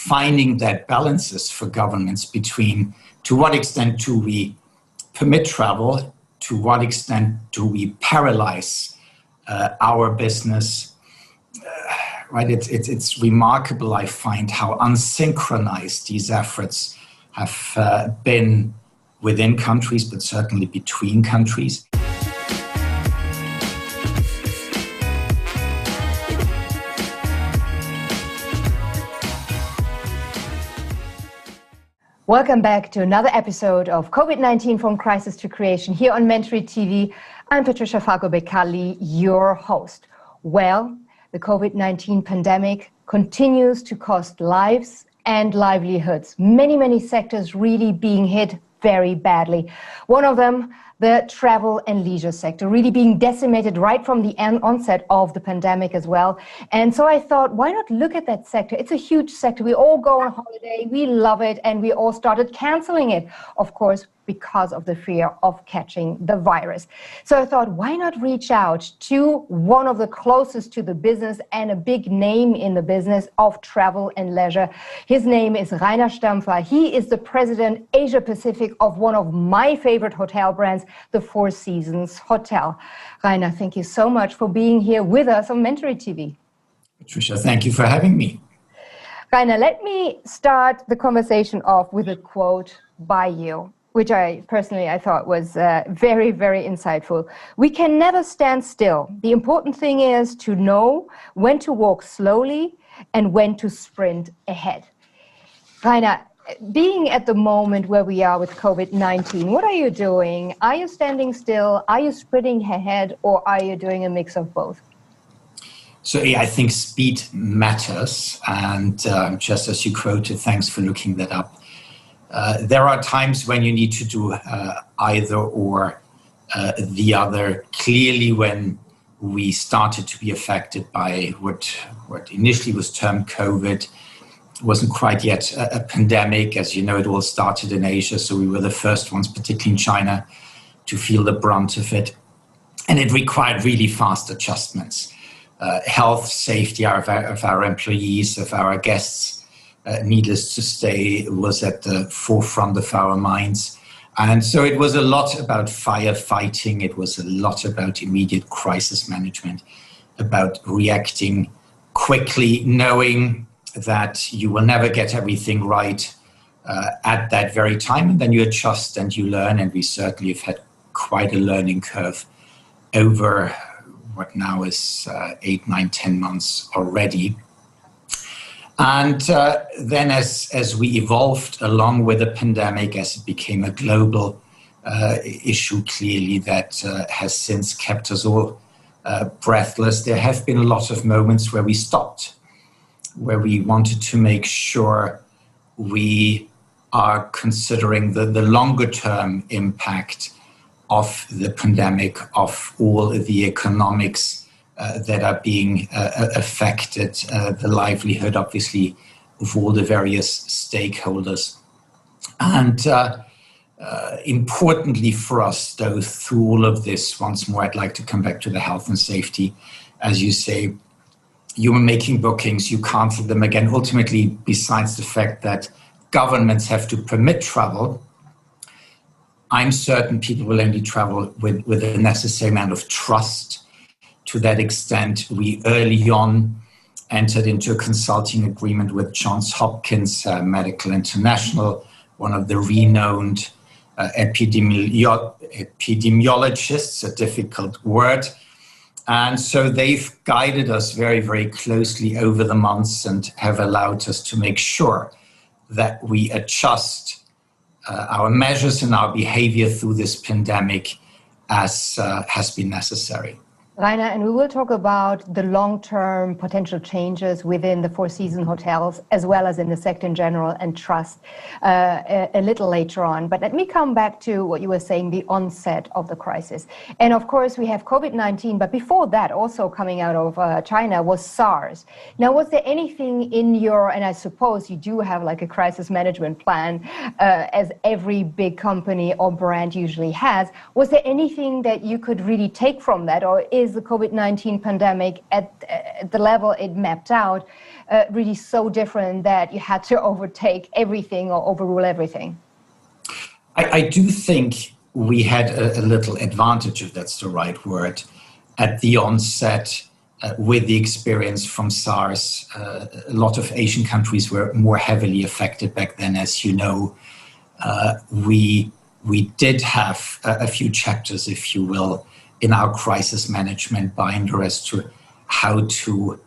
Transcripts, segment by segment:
finding that balances for governments between to what extent do we permit travel, to what extent do we paralyze our business. Right? It's remarkable, I find, how unsynchronized these efforts have been within countries, but certainly between countries. Welcome back to another episode of COVID-19 from Crisis to Creation here on Mentory TV. I'm Patricia Falco, your host. Well, the COVID-19 pandemic continues to cost lives and livelihoods. Many sectors really being hit very badly. One of them, the travel and leisure sector, really being decimated right from the onset of the pandemic as well. And so I thought, why not look at that sector? It's a huge sector. We all go on holiday, we love it, and we all started canceling it, of course, because of the fear of catching the virus. So I thought, why not reach out to one of the closest to the business and a big name in the business of travel and leisure. His name is Rainer Stampfer. He is the president Asia Pacific of one of my favorite hotel brands, the Four Seasons Hotel. Rainer, thank you so much for being here with us on Mentory TV. Patricia, thank you for having me. Rainer, let me start the conversation off with a quote by you, which I thought was very insightful. We can never stand still. The important thing is to know when to walk slowly and when to sprint ahead. Rainer, being at the moment where we are with COVID-19, what are you doing? Are you standing still? Are you sprinting ahead? Or are you doing a mix of both? So I think speed matters. And just as you quoted, thanks for looking that up. There are times when you need to do either or the other. Clearly, when we started to be affected by what initially was termed COVID, it wasn't quite yet a pandemic. As you know, it all started in Asia, so we were the first ones, particularly in China, to feel the brunt of it. And it required really fast adjustments. Health, safety of our employees, of our guests, needless to say, was at the forefront of our minds. And so it was a lot about firefighting. It was a lot about immediate crisis management, about reacting quickly, knowing that you will never get everything right at that very time. And then you adjust and you learn. And we certainly have had quite a learning curve over what now is 8, 9, 10 months already. And then as we evolved along with the pandemic, as it became a global issue, clearly that has since kept us all breathless, there have been a lot of moments where we stopped, where we wanted to make sure we are considering the longer term impact of the pandemic, of all the economics that are being affected, the livelihood, obviously, of all the various stakeholders. And importantly for us, though, through all of this, once more, I'd like to come back to the health and safety. As you say, you were making bookings, you cancel them again. Ultimately, besides the fact that governments have to permit travel, I'm certain people will only travel with the necessary amount of trust. To that extent, we early on entered into a consulting agreement with Johns Hopkins Medical International, one of the renowned epidemiologists, a difficult word. And so they've guided us very closely over the months and have allowed us to make sure that we adjust our measures and our behavior through this pandemic as has been necessary. Rainer, and we will talk about the long-term potential changes within the Four Seasons hotels, as well as in the sector in general, and trust a little later on. But let me come back to what you were saying, the onset of the crisis. And of course, we have COVID-19, but before that, also coming out of China, was SARS. Now, was there anything in your, and I suppose you do have like a crisis management plan, as every big company or brand usually has, was there anything that you could really take from that, or is is the COVID-19 pandemic at the level it mapped out really so different that you had to overtake everything or overrule everything? I do think we had a little advantage, if that's the right word, at the onset with the experience from SARS. A lot of Asian countries were more heavily affected back then, as you know. We did have a few chapters, if you will, in our crisis management binder as to how to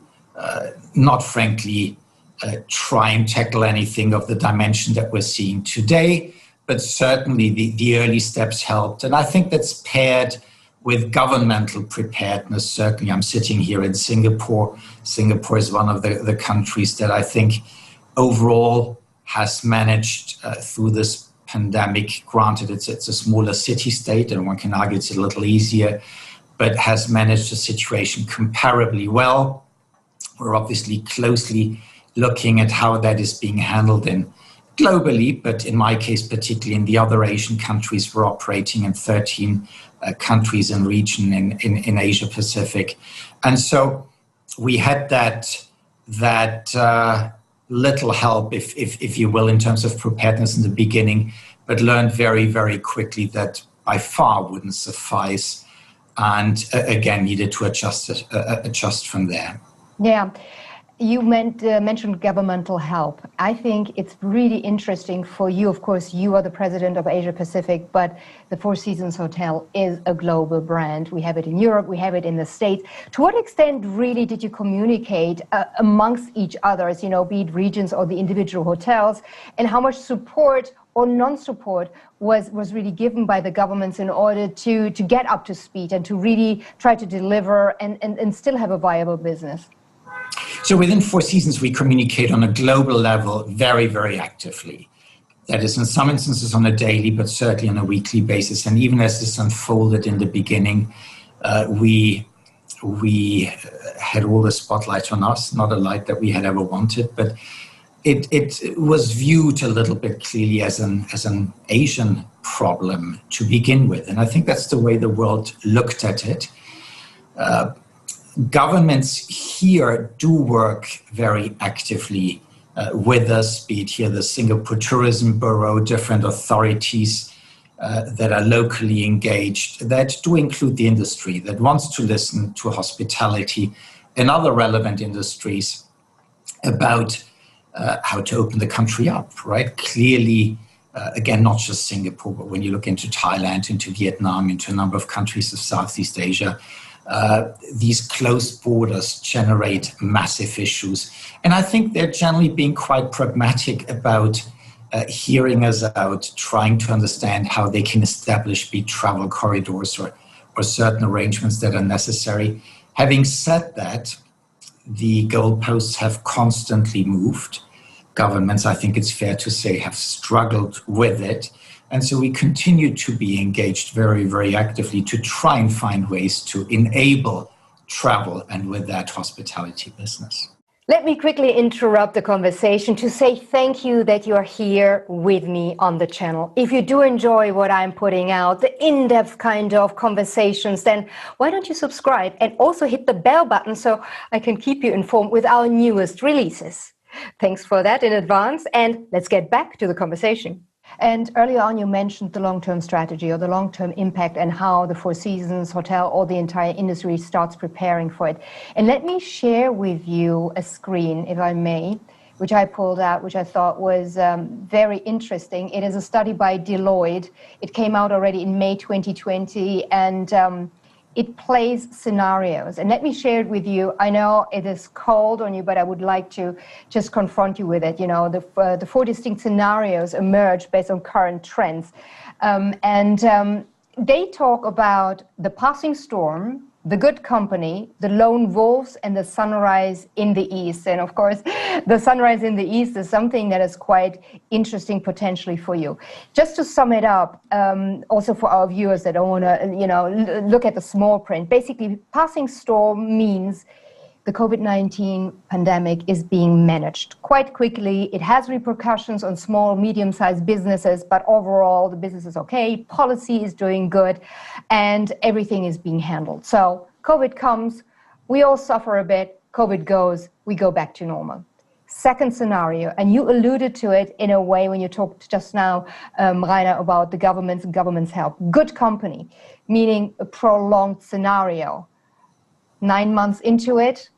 not frankly try and tackle anything of the dimension that we're seeing today, but certainly the early steps helped. And I think that's paired with governmental preparedness. Certainly, I'm sitting here in Singapore. Singapore is one of the countries that I think overall has managed through this pandemic. Granted, it's a smaller city-state, and one can argue it's a little easier, but has managed the situation comparably well. We're obviously closely looking at how that is being handled globally, but in my case, particularly in the other Asian countries. We're operating in 13 countries and region in Asia Pacific. And so we had that little help, if you will, in terms of preparedness in the beginning, but learned very, very quickly that by far wouldn't suffice, and again needed to adjust from there. Yeah. You mentioned governmental help. I think it's really interesting for you. Of course, you are the president of Asia Pacific, but the Four Seasons Hotel is a global brand. We have it in Europe, we have it in the States. To what extent really did you communicate amongst each other, as, be it regions or the individual hotels, and how much support or non-support was really given by the governments in order to get up to speed and to really try to deliver and still have a viable business? So within Four Seasons, we communicate on a global level very, very actively. That is, in some instances on a daily, but certainly on a weekly basis. And even as this unfolded in the beginning, we had all the spotlight on us, not a light that we had ever wanted, but it was viewed a little bit clearly as an Asian problem to begin with. And I think that's the way the world looked at it. Governments here do work very actively with us, be it here the Singapore Tourism Bureau, different authorities that are locally engaged, that do include the industry, that wants to listen to hospitality and other relevant industries about how to open the country up, right? Clearly, again, not just Singapore, but when you look into Thailand, into Vietnam, into a number of countries of Southeast Asia, these closed borders generate massive issues. And I think they're generally being quite pragmatic about hearing us out, trying to understand how they can establish be travel corridors or certain arrangements that are necessary. Having said that, the goalposts have constantly moved. Governments, I think it's fair to say, have struggled with it. And so we continue to be engaged very, very actively to try and find ways to enable travel and with that hospitality business. Let me quickly interrupt the conversation to say thank you that you're here with me on the channel. If you do enjoy what I'm putting out, the in-depth kind of conversations, then why don't you subscribe and also hit the bell button so I can keep you informed with our newest releases. Thanks for that in advance, and let's get back to the conversation. And earlier on, you mentioned the long-term strategy or the long-term impact and how the Four Seasons Hotel or the entire industry starts preparing for it. And let me share with you a screen, if I may, which I pulled out, which I thought was very interesting. It is a study by Deloitte. It came out already in May 2020, and it plays scenarios. And let me share it with you. I know it is cold on you, but I would like to just confront you with it. The four distinct scenarios emerge based on current trends. They talk about the passing storm, the good company, the lone wolves, and the sunrise in the east. And of course, the sunrise in the east is something that is quite interesting potentially for you. Just to sum it up, also for our viewers that don't want to, look at the small print. Basically, passing storm means the COVID-19 pandemic is being managed quite quickly. It has repercussions on small, medium-sized businesses, but overall, the business is okay, policy is doing good, and everything is being handled. So COVID comes, we all suffer a bit, COVID goes, we go back to normal. Second scenario, and you alluded to it in a way when you talked just now, Rainer, about the governments and government's help. Good company, meaning a prolonged scenario. 9 months into it,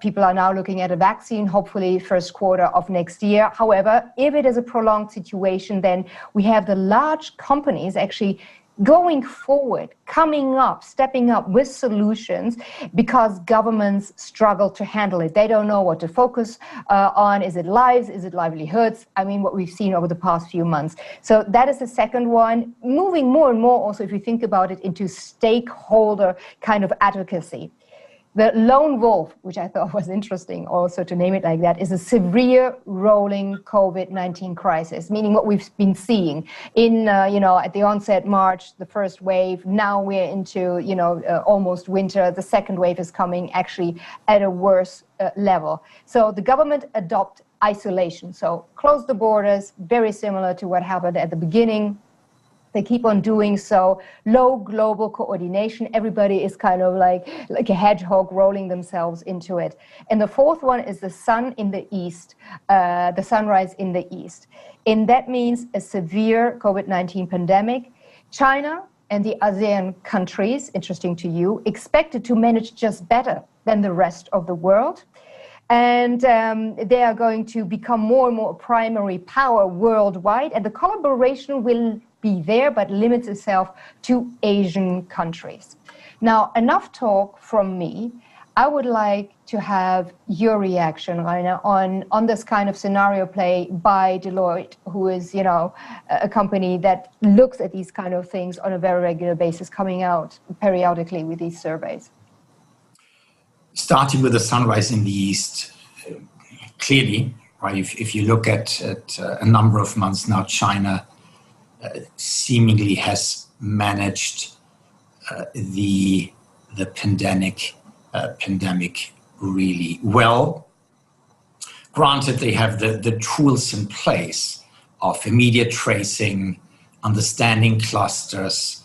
people are now looking at a vaccine, hopefully first quarter of next year. However, if it is a prolonged situation, then we have the large companies actually going forward, coming up, stepping up with solutions because governments struggle to handle it. They don't know what to focus on. Is it lives? Is it livelihoods? I mean, what we've seen over the past few months. So that is the second one. Moving more and more also, if you think about it, into stakeholder kind of advocacy. The lone wolf, which I thought was interesting also to name it like that, is a severe rolling COVID-19 crisis, meaning what we've been seeing in, at the onset March, the first wave. Now we're into, almost winter. The second wave is coming actually at a worse level. So the government adopt isolation. So close the borders, very similar to what happened at the beginning. They keep on doing so. Low global coordination. Everybody is kind of like a hedgehog rolling themselves into it. And the fourth one is the sun in the east, the sunrise in the east. And that means a severe COVID-19 pandemic. China and the ASEAN countries, interesting to you, expected to manage just better than the rest of the world. And they are going to become more and more a primary power worldwide. And the collaboration will be there, but limits itself to Asian countries. Now, enough talk from me. I would like to have your reaction, Rainer, on this kind of scenario play by Deloitte, who is, a company that looks at these kind of things on a very regular basis, coming out periodically with these surveys. Starting with the sunrise in the east, clearly, right? If you look at a number of months now, China seemingly has managed the pandemic really well. Granted, they have the tools in place of immediate tracing, understanding clusters,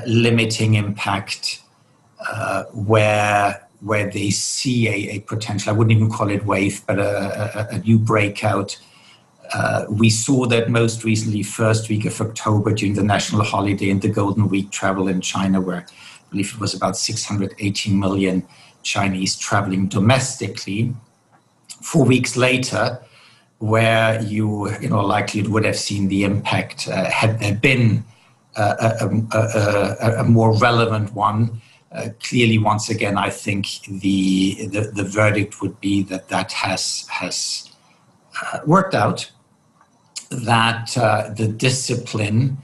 limiting impact, where they see a potential, I wouldn't even call it wave, but a new breakout. We saw that most recently, first week of October, during the national holiday and the Golden Week travel in China, where I believe it was about 680 million Chinese traveling domestically. 4 weeks later, where you likely would have seen the impact had there been a more relevant one. Clearly, once again, I think the verdict would be that has worked out, that the discipline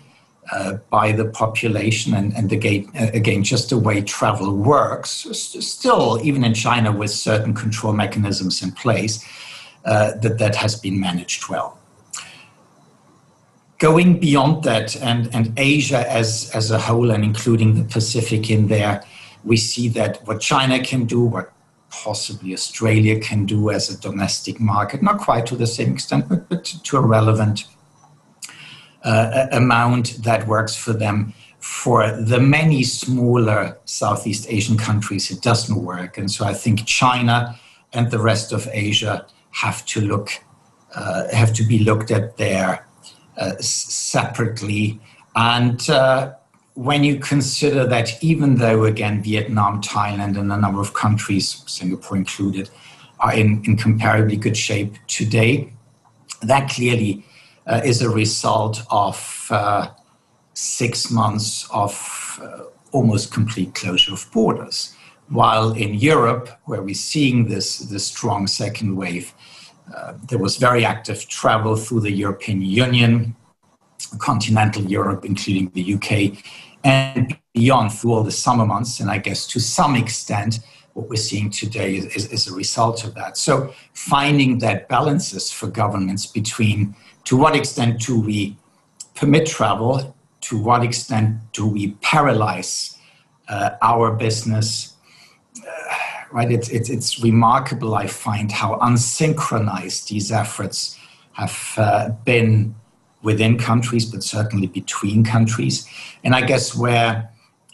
by the population and again, just the way travel works, still, even in China with certain control mechanisms in place, that has been managed well. Going beyond that and Asia as a whole and including the Pacific in there, we see that what China can do, what possibly Australia can do as a domestic market, not quite to the same extent, but to a relevant amount that works for them. For the many smaller Southeast Asian countries, it doesn't work. And so I think China and the rest of Asia have to be looked at there separately. And when you consider that even though, again, Vietnam, Thailand, and a number of countries, Singapore included, are in comparably good shape today, that clearly is a result of 6 months of almost complete closure of borders. While in Europe, where we're seeing this strong second wave, there was very active travel through the European Union, continental Europe, including the UK, and beyond through all the summer months. And I guess to some extent, what we're seeing today is a result of that. So finding that balances for governments between to what extent do we permit travel, to what extent do we paralyze our business, right? It's remarkable, I find, how unsynchronized these efforts have been within countries, but certainly between countries. And I guess where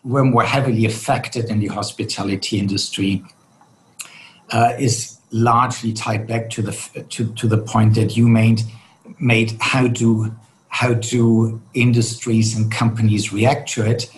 were more heavily affected in the hospitality industry is largely tied back to the point that you made. How do industries and companies react to it?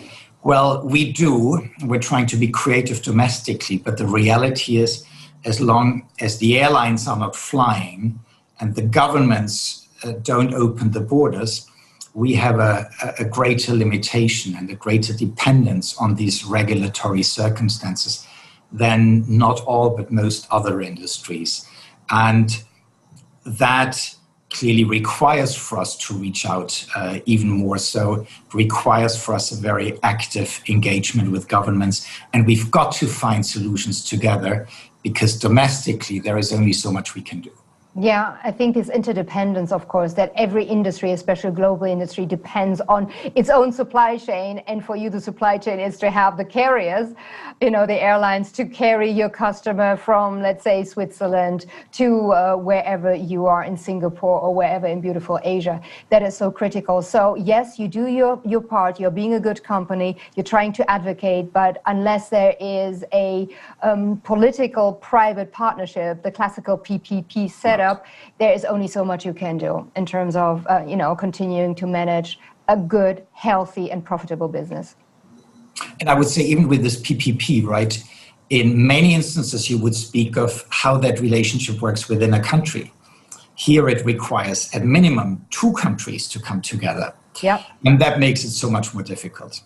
Well, we're trying to be creative domestically, but the reality is, as long as the airlines are not flying and the governments don't open the borders, we have a greater limitation and a greater dependence on these regulatory circumstances than not all but most other industries. And that clearly requires for us to reach out even more so, requires for us a very active engagement with governments. And we've got to find solutions together, because domestically there is only so much we can do. Yeah, I think this interdependence, of course, that every industry, especially global industry, depends on its own supply chain. And for you, the supply chain is to have the carriers, the airlines, to carry your customer from, let's say, Switzerland to wherever you are in Singapore or wherever in beautiful Asia. That is so critical. So yes, you do your part. You're being a good company. You're trying to advocate. But unless there is a political private partnership, the classical PPP setup, there is only so much you can do in terms of, continuing to manage a good, healthy, and profitable business. And I would say even with this PPP, right, in many instances, you would speak of how that relationship works within a country. Here it requires at minimum 2 countries to come together. Yeah. And that makes it so much more difficult.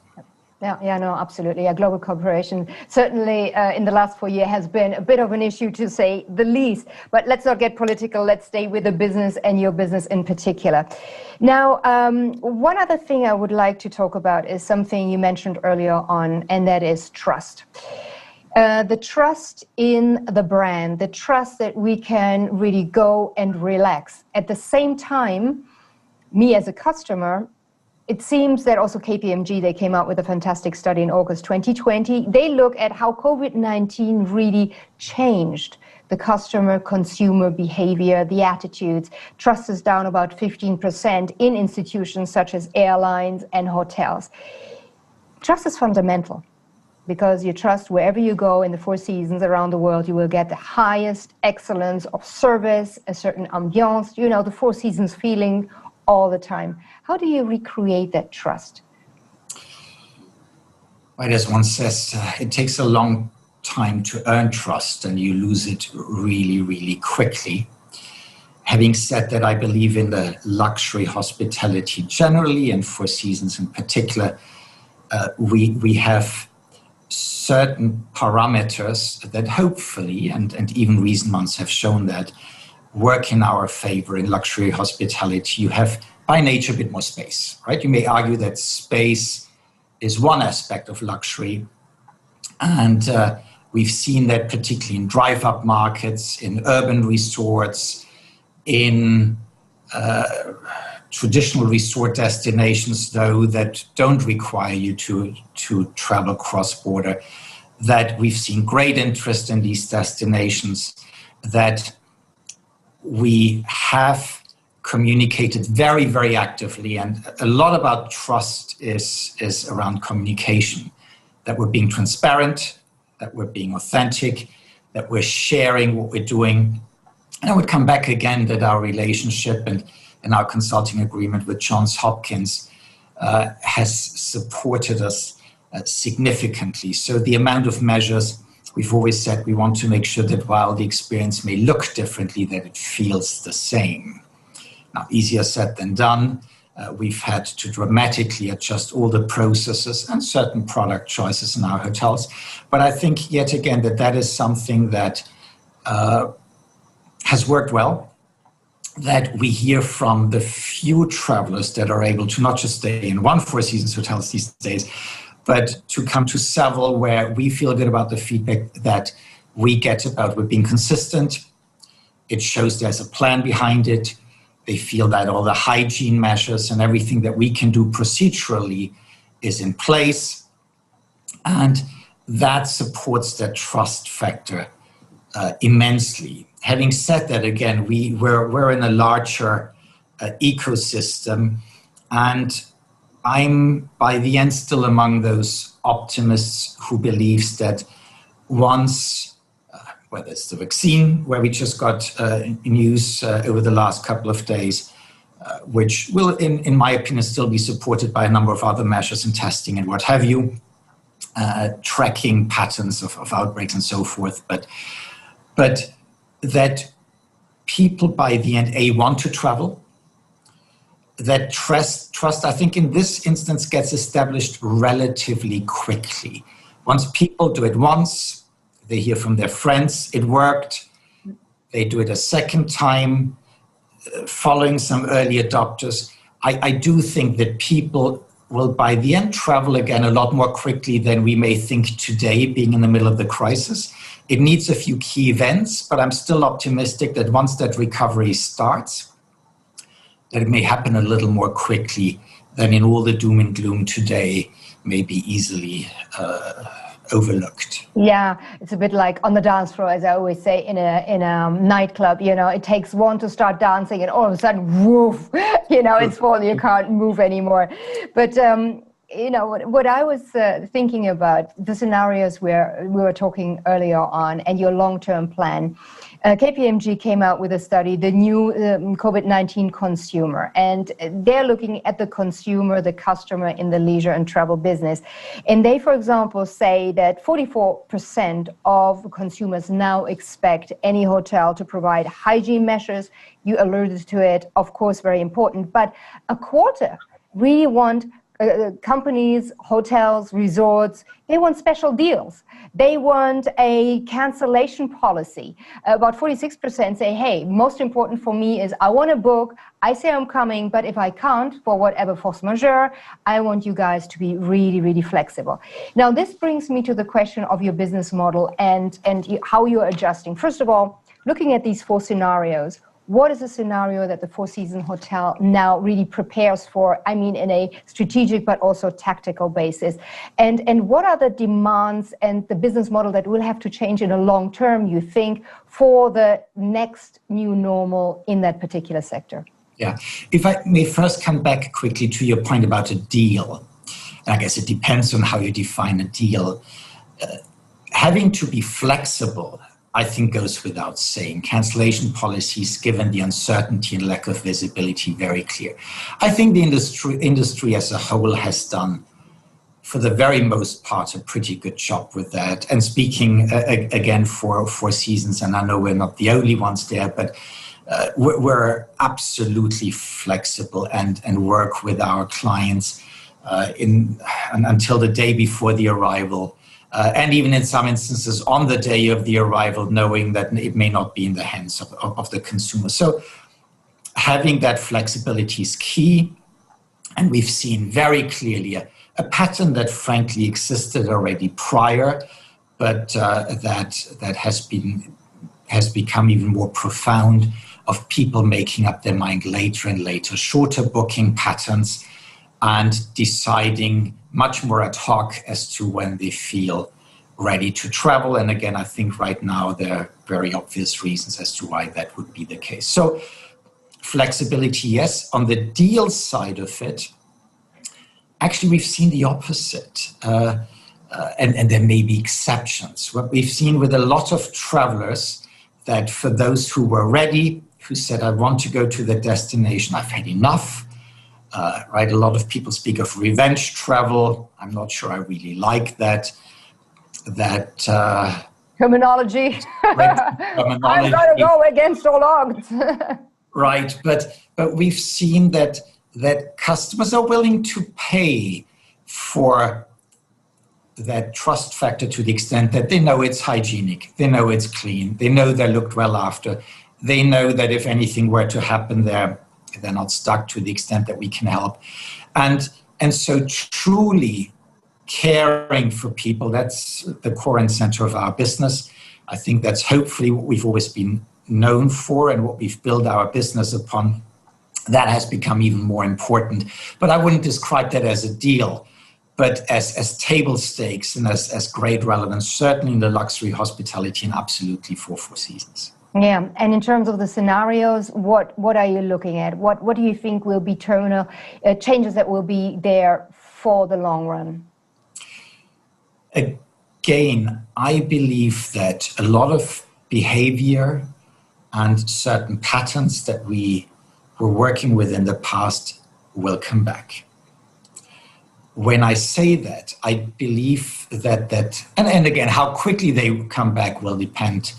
Yeah, no, absolutely. Yeah, global cooperation certainly in the last 4 years has been a bit of an issue, to say the least. But let's not get political. Let's stay with the business and your business in particular. Now, one other thing I would like to talk about is something you mentioned earlier on, and that is trust. The trust in the brand, the trust that we can really go and relax. At the same time, me as a customer, it seems that also KPMG, they came out with a fantastic study in August 2020. They look at how COVID-19 really changed the customer-consumer behavior, the attitudes. Trust is down about 15% in institutions such as airlines and hotels. Trust is fundamental, because you trust wherever you go in the 4 seasons around the world, you will get the highest excellence of service, a certain ambiance, the 4 seasons feeling all the time. How do you recreate that trust? Right, as one says, it takes a long time to earn trust, and you lose it really, really quickly. Having said that, I believe in the luxury hospitality generally, and 4 seasons in particular. We have certain parameters that hopefully, and even recent months have shown that, work in our favor in luxury hospitality. You have, by nature, a bit more space, right? You may argue that space is one aspect of luxury. And we've seen that particularly in drive-up markets, in urban resorts, in traditional resort destinations, though, that don't require you to travel cross-border, that we've seen great interest in these destinations, that we have communicated very, very actively. And a lot about trust is around communication, that we're being transparent, that we're being authentic, that we're sharing what we're doing. And I would come back again that our relationship and our consulting agreement with Johns Hopkins has supported us significantly. So the amount of measures, we've always said we want to make sure that while the experience may look differently, that it feels the same. Now, easier said than done. We've had to dramatically adjust all the processes and certain product choices in our hotels. But I think, yet again, that is something that has worked well, that we hear from the few travelers that are able to not just stay in one Four Seasons hotels these days, but to come to several where we feel good about the feedback that we get about we're being consistent. It shows there's a plan behind it. They feel that all the hygiene measures and everything that we can do procedurally is in place. And that supports that trust factor immensely. Having said that, again, we're in a larger ecosystem, and I'm by the end still among those optimists who believes that once, whether it's the vaccine, where we just got news over the last couple of days, which will, in my opinion, still be supported by a number of other measures and testing and what have you, tracking patterns of outbreaks and so forth, but that people by the end, want to travel, that trust, I think in this instance gets established relatively quickly. Once people do it once, they hear from their friends, it worked, they do it a second time, following some early adopters. I do think that people will by the end travel again a lot more quickly than we may think today, being in the middle of the crisis. It needs a few key events, but I'm still optimistic that once that recovery starts, that it may happen a little more quickly than in all the doom and gloom today may be easily overlooked. Yeah, it's a bit like on the dance floor, as I always say, in a nightclub. It takes one to start dancing, and all of a sudden, woof! It's full. You can't move anymore. But what I was thinking about the scenarios where we were talking earlier on, and your long-term plan. KPMG came out with a study, the new COVID-19 consumer, and they're looking at the consumer, the customer in the leisure and travel business. And they, for example, say that 44% of consumers now expect any hotel to provide hygiene measures. You alluded to it, of course, very important, but a quarter really want companies, hotels, resorts, they want special deals. They want a cancellation policy. About 46% say, hey, most important for me is I want to book, I say I'm coming, but if I can't, for whatever force majeure, I want you guys to be really, really flexible. Now, this brings me to the question of your business model and how you're adjusting. First of all, looking at these four scenarios, what is a scenario that the Four Seasons Hotel now really prepares for, in a strategic but also tactical basis? And what are the demands and the business model that will have to change in the long term, you think, for the next new normal in that particular sector? Yeah, if I may first come back quickly to your point about a deal. I guess it depends on how you define a deal. Having to be flexible, I think, goes without saying. Cancellation policies, given the uncertainty and lack of visibility, very clear. I think the industry as a whole has done, for the very most part, a pretty good job with that. And speaking again for Four Seasons, and I know we're not the only ones there, but we're absolutely flexible and work with our clients until the day before the arrival. And even in some instances on the day of the arrival, knowing that it may not be in the hands of the consumer. So having that flexibility is key. And we've seen very clearly a pattern that frankly existed already prior, but that has become even more profound, of people making up their mind later and later, shorter booking patterns, and deciding much more ad hoc as to when they feel ready to travel. And again, I think right now there are very obvious reasons as to why that would be the case. So flexibility, yes. On the deal side of it, actually we've seen the opposite. And there may be exceptions. What we've seen with a lot of travelers, that for those who were ready, who said, I want to go to the destination, I've had enough. Right, a lot of people speak of revenge travel. I'm not sure I really like that terminology. I'm going to go against all odds. Right, but we've seen that customers are willing to pay for that trust factor to the extent that they know it's hygienic, they know it's clean, they know they're looked well after, they know that if anything were to happen there, they're not stuck, to the extent that we can help. And so truly caring for people, that's the core and center of our business. I think that's hopefully what we've always been known for and what we've built our business upon. That has become even more important. But I wouldn't describe that as a deal, but as table stakes and as great relevance, certainly in the luxury hospitality and absolutely for Four Seasons. Yeah, and in terms of the scenarios, what are you looking at? What do you think will be terminal changes that will be there for the long run? Again, I believe that a lot of behavior and certain patterns that we were working with in the past will come back. When I say that, I believe that and again, how quickly they come back will depend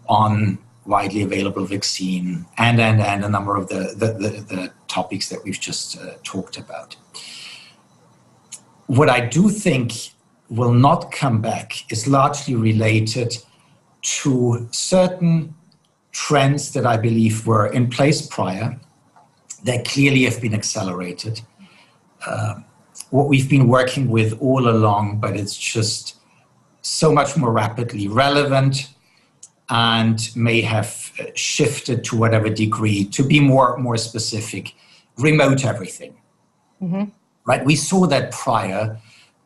on widely available vaccine and a number of the topics that we've just talked about. What I do think will not come back is largely related to certain trends that I believe were in place prior that clearly have been accelerated. What we've been working with all along, but it's just so much more rapidly relevant and may have shifted to whatever degree. To be more specific, remote everything. Mm-hmm. Right? We saw that prior,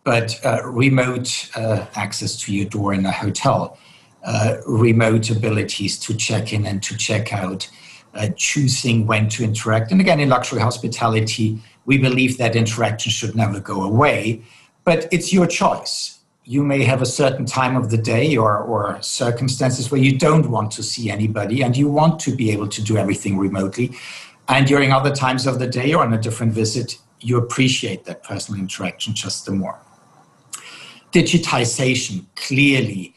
but remote access to your door in a hotel, remote abilities to check in and to check out, choosing when to interact. And again, in luxury hospitality, we believe that interaction should never go away, but it's your choice. You may have a certain time of the day or circumstances where you don't want to see anybody and you want to be able to do everything remotely. And during other times of the day or on a different visit, you appreciate that personal interaction just the more. Digitization clearly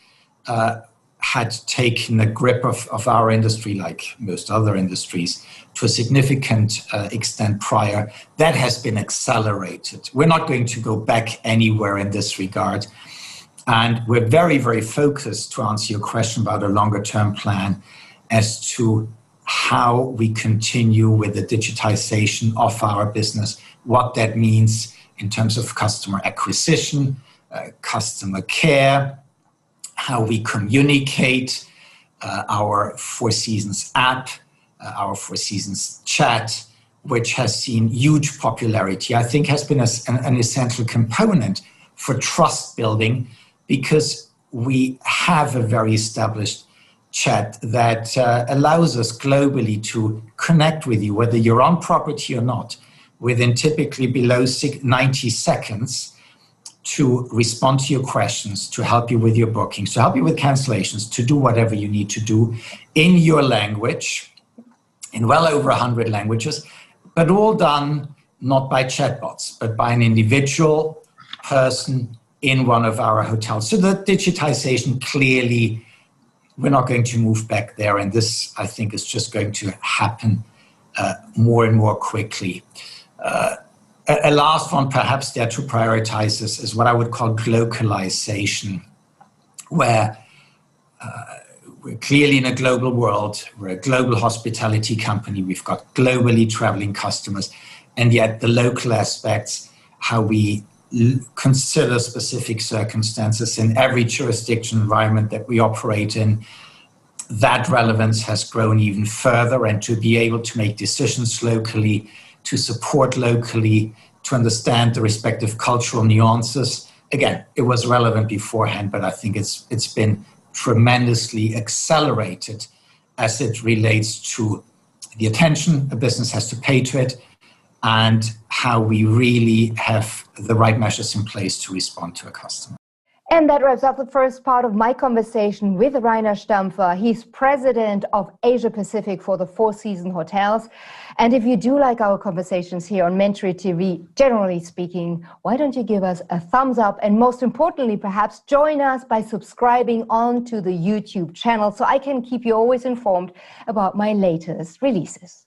had taken a grip of our industry, like most other industries, to a significant extent prior. That has been accelerated. We're not going to go back anywhere in this regard. And we're very, very focused, to answer your question about a longer term plan, as to how we continue with the digitization of our business, what that means in terms of customer acquisition, customer care, how we communicate, our Four Seasons app, our Four Seasons chat, which has seen huge popularity, I think has been an essential component for trust building, because we have a very established chat that allows us globally to connect with you, whether you're on property or not, within typically below 90 seconds, to respond to your questions, to help you with your bookings, to help you with cancellations, to do whatever you need to do in your language, in well over 100 languages, but all done not by chatbots, but by an individual person in one of our hotels. So the digitization, clearly, we're not going to move back there. And this, I think, is just going to happen more and more quickly. A last one, perhaps there to prioritize is what I would call glocalization, where we're clearly in a global world. We're a global hospitality company. We've got globally traveling customers. And yet the local aspects, how we consider specific circumstances in every jurisdiction environment that we operate in, that relevance has grown even further. And to be able to make decisions locally, to support locally, to understand the respective cultural nuances. Again, it was relevant beforehand, but I think it's been tremendously accelerated as it relates to the attention a business has to pay to it and how we really have the right measures in place to respond to a customer. And that wraps up the first part of my conversation with Rainer Stampfer. He's president of Asia Pacific for the Four Seasons Hotels. And if you do like our conversations here on Mentory TV, generally speaking, why don't you give us a thumbs up? And most importantly, perhaps join us by subscribing onto the YouTube channel so I can keep you always informed about my latest releases.